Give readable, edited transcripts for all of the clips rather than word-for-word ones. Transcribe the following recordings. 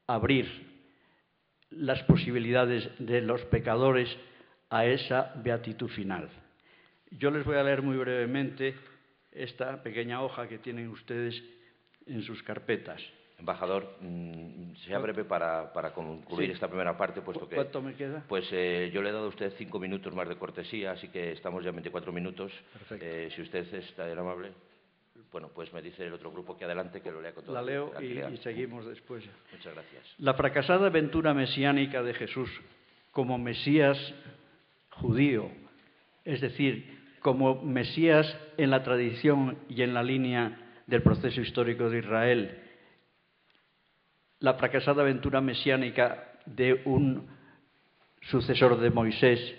abrir las posibilidades de los pecadores a esa beatitud final. Yo les voy a leer muy brevemente esta pequeña hoja que tienen ustedes en sus carpetas. Embajador, sea breve para concluir esta primera parte, puesto que... ¿Cuánto me queda? Pues yo le he dado a usted 5 minutos más de cortesía, así que estamos ya en 24 minutos. Perfecto. Si usted es tan amable, bueno, pues me dice el otro grupo que adelante, que lo lea con toda la leo tranquilidad. Y seguimos después. Muchas gracias. La fracasada aventura mesiánica de Jesús como Mesías judío, es decir, como Mesías en la tradición y en la línea del proceso histórico de Israel, la fracasada aventura mesiánica de un sucesor de Moisés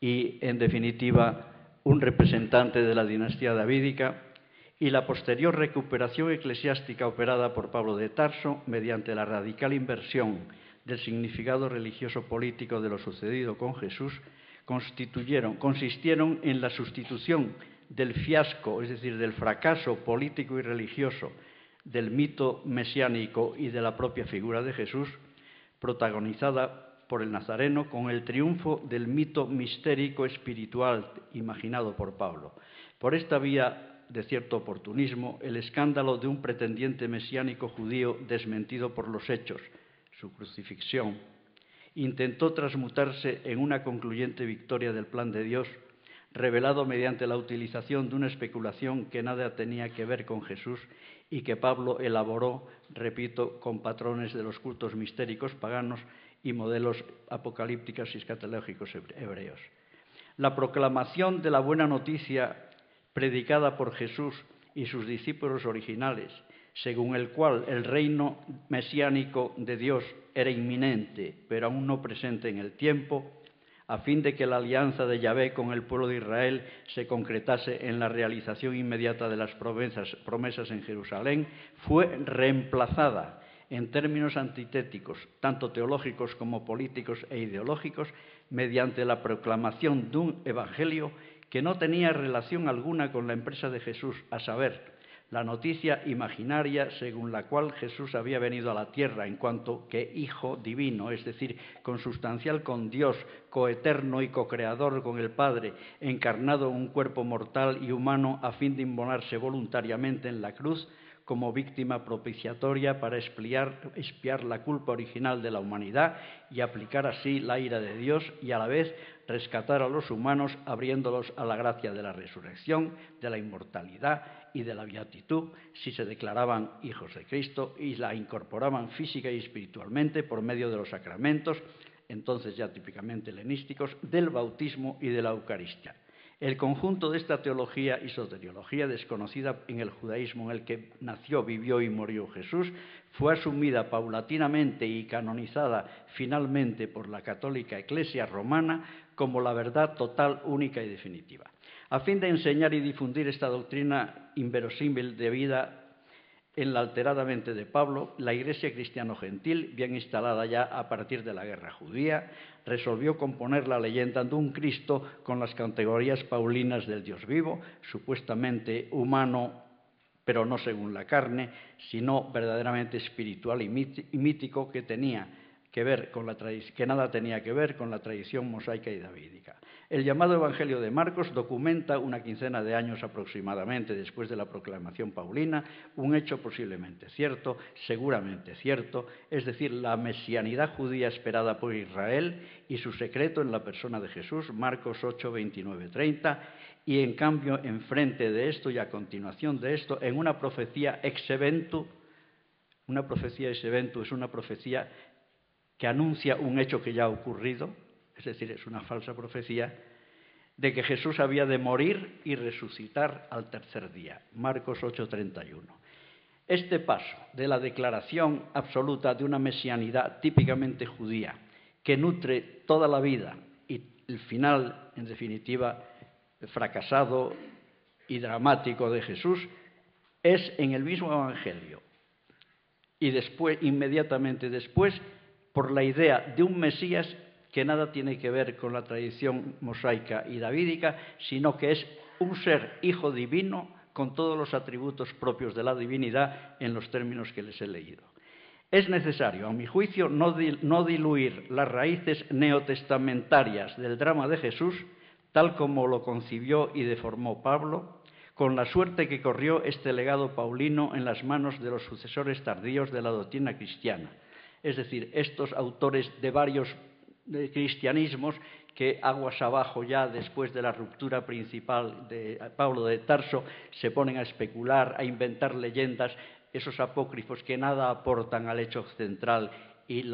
y, en definitiva, un representante de la dinastía davídica, y la posterior recuperación eclesiástica operada por Pablo de Tarso mediante la radical inversión del significado religioso político de lo sucedido con Jesús, consistieron en la sustitución del fiasco, es decir, del fracaso político y religioso del mito mesiánico y de la propia figura de Jesús, protagonizada por el Nazareno, con el triunfo del mito mistérico espiritual imaginado por Pablo. Por esta vía de cierto oportunismo, el escándalo de un pretendiente mesiánico judío desmentido por los hechos, su crucifixión, intentó transmutarse en una concluyente victoria del plan de Dios, revelado mediante la utilización de una especulación que nada tenía que ver con Jesús y que Pablo elaboró, repito, con patrones de los cultos mistéricos paganos y modelos apocalípticos y escatológicos hebreos. La proclamación de la buena noticia predicada por Jesús y sus discípulos originales, según el cual el reino mesiánico de Dios era inminente, pero aún no presente en el tiempo, a fin de que la alianza de Yahvé con el pueblo de Israel se concretase en la realización inmediata de las promesas en Jerusalén, fue reemplazada en términos antitéticos, tanto teológicos como políticos e ideológicos, mediante la proclamación de un evangelio que no tenía relación alguna con la empresa de Jesús, a saber, la noticia imaginaria según la cual Jesús había venido a la tierra en cuanto que Hijo divino, es decir, consustancial con Dios, coeterno y cocreador con el Padre, encarnado en un cuerpo mortal y humano a fin de inmolarse voluntariamente en la cruz como víctima propiciatoria para expiar la culpa original de la humanidad y aplicar así la ira de Dios y a la vez rescatar a los humanos abriéndolos a la gracia de la resurrección, de la inmortalidad y de la beatitud si se declaraban hijos de Cristo y la incorporaban física y espiritualmente por medio de los sacramentos, entonces ya típicamente helenísticos, del bautismo y de la Eucaristía. El conjunto de esta teología y soteriología desconocida en el judaísmo en el que nació, vivió y murió Jesús, fue asumida paulatinamente y canonizada finalmente por la católica Iglesia romana como la verdad total, única y definitiva. A fin de enseñar y difundir esta doctrina inverosímil debida en la alterada mente de Pablo, la Iglesia cristiano-gentil, bien instalada ya a partir de la guerra judía, resolvió componer la leyenda de un Cristo con las categorías paulinas del Dios vivo, supuestamente humano, pero no según la carne, sino verdaderamente espiritual y mítico, que nada tenía que ver con la tradición mosaica y davídica. El llamado Evangelio de Marcos documenta una quincena de años aproximadamente después de la proclamación paulina, un hecho posiblemente cierto, seguramente cierto, es decir, la mesianidad judía esperada por Israel y su secreto en la persona de Jesús, Marcos 8, 29, 30, y en cambio, enfrente de esto y a continuación de esto, en una profecía ex eventu. Una profecía ex eventu es una profecía que anuncia un hecho que ya ha ocurrido, es decir, es una falsa profecía, de que Jesús había de morir y resucitar al tercer día. Marcos 8:31. Este paso de la declaración absoluta de una mesianidad típicamente judía, que nutre toda la vida y el final, en definitiva, fracasado y dramático de Jesús, es en el mismo Evangelio. Y después, inmediatamente después, por la idea de un Mesías que nada tiene que ver con la tradición mosaica y davídica, sino que es un ser hijo divino con todos los atributos propios de la divinidad en los términos que les he leído. Es necesario, a mi juicio, no diluir las raíces neotestamentarias del drama de Jesús, tal como lo concibió y deformó Pablo, con la suerte que corrió este legado paulino en las manos de los sucesores tardíos de la doctrina cristiana. Es decir, estos autores de varios cristianismos que aguas abajo ya después de la ruptura principal de Pablo de Tarso se ponen a especular, a inventar leyendas, esos apócrifos que nada aportan al hecho central y el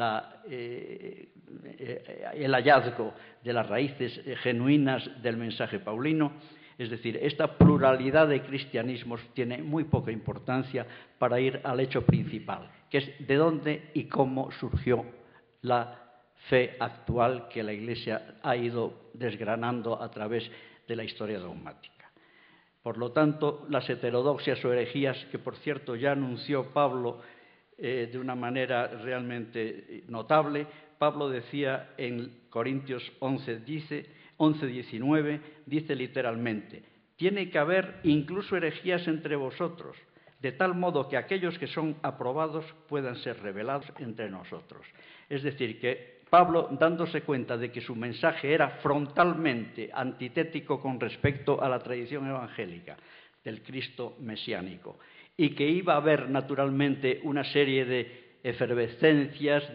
hallazgo de las raíces genuinas del mensaje paulino. Es decir, esta pluralidad de cristianismos tiene muy poca importancia para ir al hecho principal, que es de dónde y cómo surgió la fe actual que la Iglesia ha ido desgranando a través de la historia dogmática. Por lo tanto, las heterodoxias o herejías, que por cierto ya anunció Pablo de una manera realmente notable, Pablo decía en Corintios 11:19, dice literalmente: tiene que haber incluso herejías entre vosotros, de tal modo que aquellos que son aprobados puedan ser revelados entre nosotros. Es decir, que Pablo, dándose cuenta de que su mensaje era frontalmente antitético con respecto a la tradición evangélica del Cristo mesiánico, y que iba a haber naturalmente una serie de efervescencias,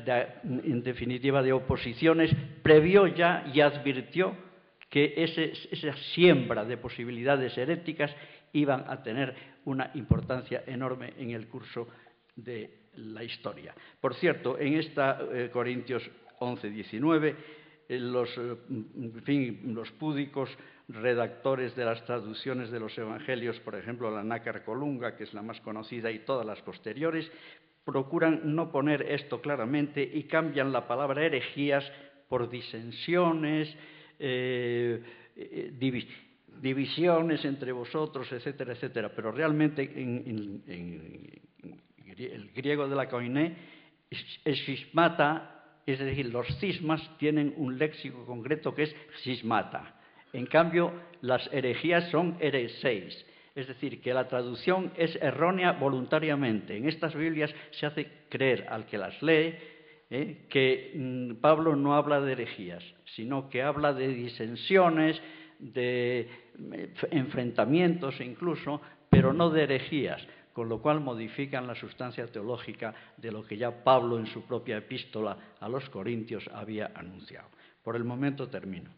en definitiva de oposiciones, previó ya y advirtió que esa siembra de posibilidades heréticas iban a tener una importancia enorme en el curso de la historia. Por cierto, en esta Corintios 11:19, los púdicos redactores de las traducciones de los evangelios, por ejemplo la Nácar Colunga, que es la más conocida, y todas las posteriores, procuran no poner esto claramente y cambian la palabra herejías por disensiones, divisiones entre vosotros, etcétera, etcétera. Pero realmente en el griego de la koiné, es cismata, es decir, los cismas tienen un léxico concreto que es cismata. En cambio, las herejías son hereseis, es decir, que la traducción es errónea voluntariamente. En estas Biblias se hace creer al que las lee que Pablo no habla de herejías, sino que habla de disensiones, de enfrentamientos incluso, pero no de herejías, con lo cual modifican la sustancia teológica de lo que ya Pablo en su propia epístola a los Corintios había anunciado. Por el momento termino.